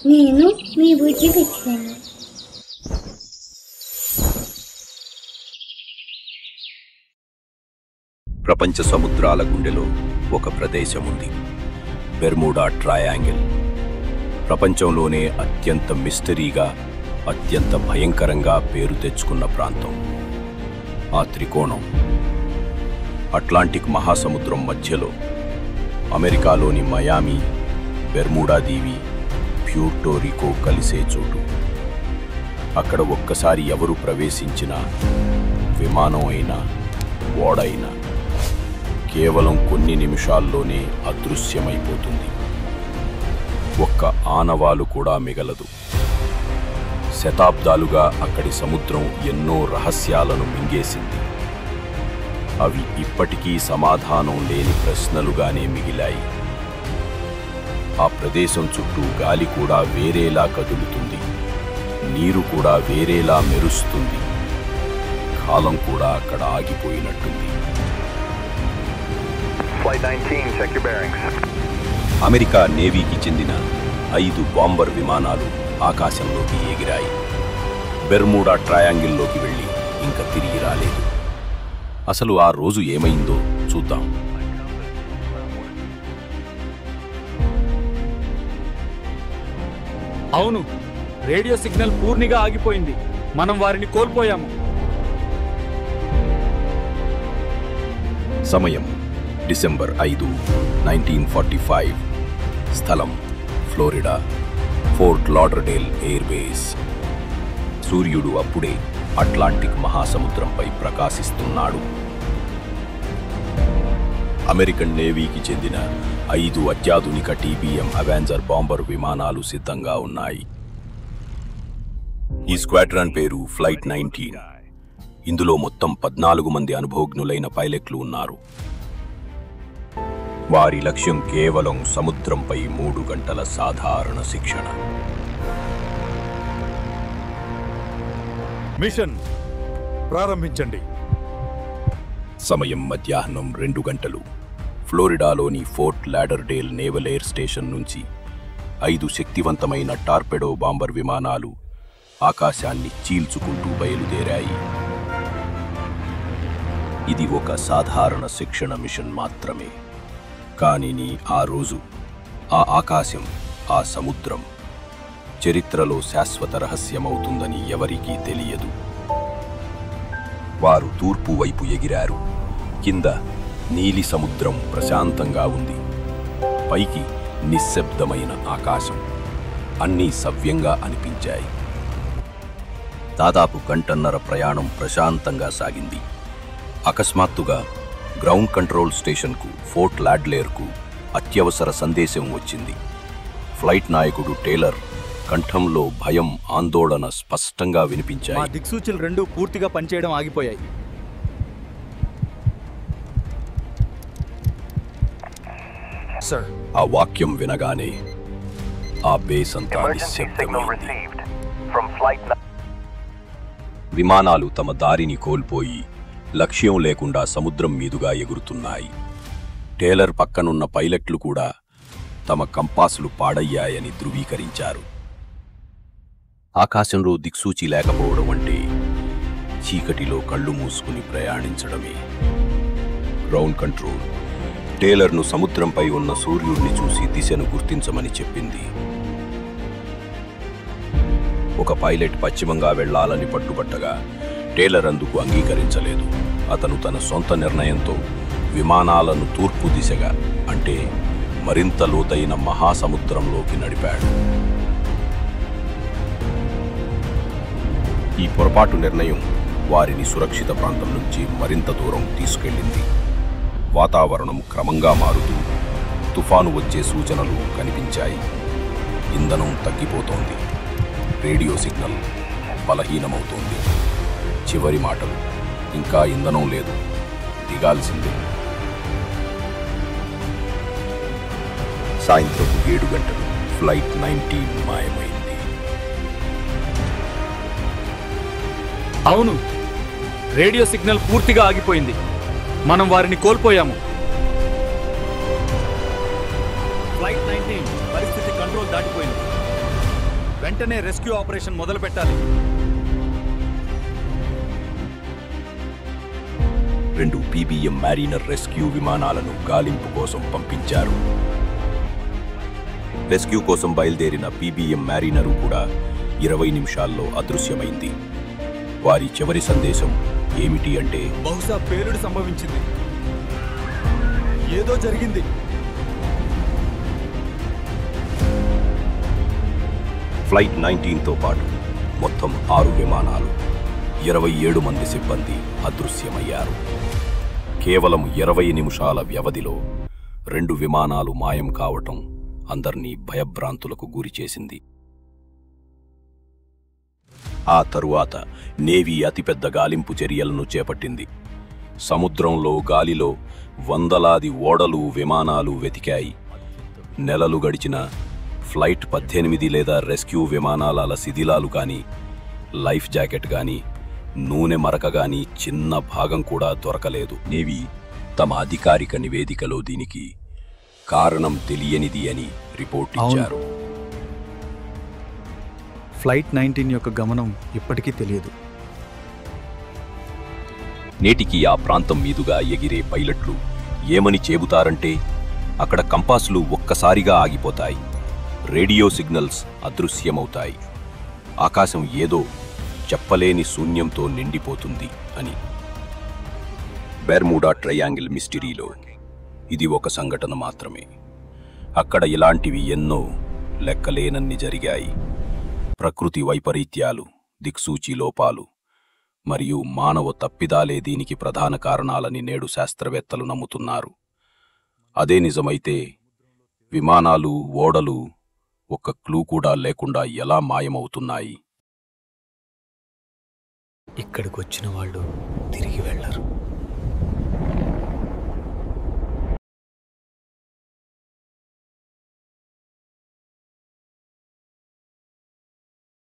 నేను మీ బుజ్జి పిచ్చాను. ప్రపంచ సముద్రాల గుండెలో ఒక ప్రదేశం ఉంది, బెర్ముడా ట్రయాంగిల్. ప్రపంచంలోనే అత్యంత మిస్టరీగా, అత్యంత భయంకరంగా పేరు తెచ్చుకున్న ప్రాంతం. ఆ త్రికోణం అట్లాంటిక్ మహాసముద్రం మధ్యలో, అమెరికాలోని మయామి, బెర్ముడా దీవి, ప్యూర్టోరికో కలిసే చోటు. అక్కడ ఒక్కసారి ఎవరు ప్రవేశించినా, విమానం అయినా ఓడైనా కేవలం కొన్ని నిమిషాల్లోనే అదృశ్యమైపోతుంది. ఒక్క ఆనవాలు కూడా మిగలదు. శతాబ్దాలుగా అక్కడి సముద్రం ఎన్నో రహస్యాలను మింగేసింది. అవి ఇప్పటికీ సమాధానం లేని ప్రశ్నలుగానే మిగిలాయి. ఆ ప్రదేశం చుట్టూ గాలి కూడా వేరేలా కదులుతుంది, నీరు కూడా వేరేలా మెరుస్తుంది, కాలం కూడా అక్కడ ఆగిపోయినట్టుంది. అమెరికా నేవీకి చెందిన 5 బాంబర్ విమానాలు ఆకాశంలోకి ఎగిరాయి. బెర్ముడా ట్రయాంగిల్లోకి వెళ్ళి ఇంకా తిరిగి రాలేదు. అసలు ఆ రోజు ఏమైందో చూద్దాం. అవును, రేడియో సిగ్నల్ పూర్తిగా ఆగిపోయింది. మనం వారిని కోల్పోయాము. సమయం డిసెంబర్ 5, 1945. స్థలం ఫ్లోరిడా, ఫోర్ట్ లాడర్డేల్ ఎయిర్ బేస్. సూర్యుడు అప్పుడే అట్లాంటిక్ మహాసముద్రంపై ప్రకాశిస్తున్నాడు. అమెరికన్ నేవీకి చెందిన 5 అత్యాధునిక TBM అవెంజర్ బాంబర్ విమానాలు సిద్ధంగా ఉన్నాయి. ఈ స్క్వాడ్రన్ పేరు ఫ్లైట్ 19. ఇందులో మొత్తం 14 మంది అనుభవజ్ఞులైన పైలట్లు ఉన్నారు. వారి లక్ష్యం కేవలం సముద్రంపై 3 గంటల సాధారణ శిక్షణ. మిషన్ ప్రారంభించండి. సమయం మధ్యాహ్నం 2 గంటలు. ఫ్లోరిడాలోని ఫోర్ట్ లాడర్డేల్ నేవల్ ఎయిర్ స్టేషన్ నుంచి 5 శక్తివంతమైన టార్పెడో బాంబర్ విమానాలు ఆకాశాన్ని చీల్చుకుంటూ బయలుదేరాయి. ఇది ఒక సాధారణ శిక్షణ మిషన్ మాత్రమే. కానీ ఆ రోజు, ఆ ఆకాశం, ఆ సముద్రం చరిత్రలో శాశ్వత రహస్యమవుతుందని ఎవరికీ తెలియదు. వారు తూర్పు వైపు ఎగిరారు. కింద నీలి సముద్రం ప్రశాంతంగా ఉంది. పైకి నిశ్శబ్దమైన ఆకాశం. అన్నీ సవ్యంగా అనిపించాయి. దాదాపు గంటన్నర ప్రయాణం ప్రశాంతంగా సాగింది. అకస్మాత్తుగా గ్రౌండ్ కంట్రోల్ స్టేషన్కు, ఫోర్ట్ లాడ్లేర్కు అత్యవసర సందేశం వచ్చింది. ఫ్లైట్ నాయకుడు టేలర్ కంఠంలో భయం, ఆందోళన స్పష్టంగా వినిపించాయి. మా దిక్సూచులు 2 పూర్తిగా పనిచేయడం ఆగిపోయాయి. ఆ వాక్యం వినగానే ఆ బేస్ అంతా నిశ్శబ్దమైంది. విమానాలు తమ దారిని కోల్పోయి లక్ష్యం లేకుండా సముద్రం మీదుగా ఎగురుతున్నాయి. టేలర్ పక్కనున్న పైలట్లు కూడా తమ కంపాసులు పాడయ్యాయని ధృవీకరించారు. ఆకాశంలో దిక్సూచి లేకపోవడం అంటే చీకటిలో కళ్ళు మూసుకుని ప్రయాణించడమే. గ్రౌండ్ కంట్రోల్ టేలర్ను సముద్రంపై ఉన్న సూర్యుడిని చూసి దిశను గుర్తించమని చెప్పింది. ఒక పైలట్ పశ్చిమంగా వెళ్లాలని పట్టుబట్టగా టేలర్ అందుకు అంగీకరించలేదు. అతను తన సొంత నిర్ణయంతో విమానాలను తూర్పు దిశగా, అంటే మరింత లోతైన మహాసముద్రంలోకి నడిపాడు. ఈ పొరపాటు నిర్ణయం వారిని సురక్షిత ప్రాంతం నుంచి మరింత దూరం తీసుకెళ్లింది. వాతావరణం క్రమంగా మారుతూ తుఫాను వచ్చే సూచనలు కనిపించాయి. ఇంధనం తగ్గిపోతోంది. Radio signal బలహీనమవుతోంది. చివరి మాటలు, ఇంకా ఇంధనం లేదు, దిగాల్సిందే. సాయంత్రం 7 గంటలు. ఫ్లైట్ 19 మాయమైంది. అవును, రేడియో సిగ్నల్ పూర్తిగా ఆగిపోయింది. మనం వారిని కోల్పోయాము. ఫ్లైట్ 19 పరిస్థితి కంట్రోల్ దాటిపోయింది. వెంటనే రెస్క్యూ ఆపరేషన్ మొదలు పెట్టాలి. 2 పీబీఎం మ్యారీనర్ రెస్క్యూ విమానాలను గాలింపు కోసం పంపించారు. రెస్క్యూ కోసం బయలుదేరిన పీబీఎం మ్యారీనరు కూడా 20 నిమిషాల్లో అదృశ్యమైంది. వారి చివరి సందేశం ఏమిటి అంటే, బహుశా పేలుడు సంభవించింది, ఏదో జరిగింది. ఫ్లైట్ 19తో పాటు మొత్తం 6 విమానాలు, 27 మంది సిబ్బంది అదృశ్యమయ్యారు. కేవలం 20 నిమిషాల వ్యవధిలో 2 విమానాలు మాయం కావటం అందర్నీ భయభ్రాంతులకు గురిచేసింది. ఆ తరువాత నేవీ అతిపెద్ద గాలింపు చర్యలను చేపట్టింది. సముద్రంలో, గాలిలో వందలాది ఓడలు, విమానాలు వెతికాయి. నెలలు గడిచిన ఫ్లైట్ 18 లేదా రెస్క్యూ విమానాల శిథిలాలు కానీ, లైఫ్ జాకెట్ కానీ, నూనె మరక గానీ చిన్న భాగం కూడా దొరకలేదు. నేవీ తమ అధికారిక నివేదికలో దీనికి కారణం తెలియనిది అని రిపోర్ట్ ఇచ్చారు. ఫ్లైట్ 19 యొక్క గమనం ఇప్పటికీ తెలియదు. నేటికి ఆ ప్రాంతం మీదుగా ఎగిరే పైలట్లు ఏమని చెబుతారంటే, అక్కడ కంపాసులు ఒక్కసారిగా ఆగిపోతాయి, రేడియో సిగ్నల్స్ అదృశ్యమవుతాయి, ఆకాశం ఏదో చెప్పలేని శూన్యంతో నిండిపోతుంది అని. బెర్ముడా ట్రయాంగిల్ మిస్టరీలో ఇది ఒక సంఘటన మాత్రమే. అక్కడ ఇలాంటివి ఎన్నో లెక్కలేనన్ని జరిగాయి. ప్రకృతి వైపరీత్యాలు, దిక్సూచి లోపాలు మరియు మానవ తప్పిదాలే దీనికి ప్రధాన కారణాలని నేడు శాస్త్రవేత్తలు నమ్ముతున్నారు. అదే నిజమైతే విమానాలు, ఓడలు ఒక్క క్లూ కూడా లేకుండా ఎలా మాయమవుతున్నాయి? ఇక్కడికి వచ్చిన వాళ్ళు తిరిగి వెళ్లరు.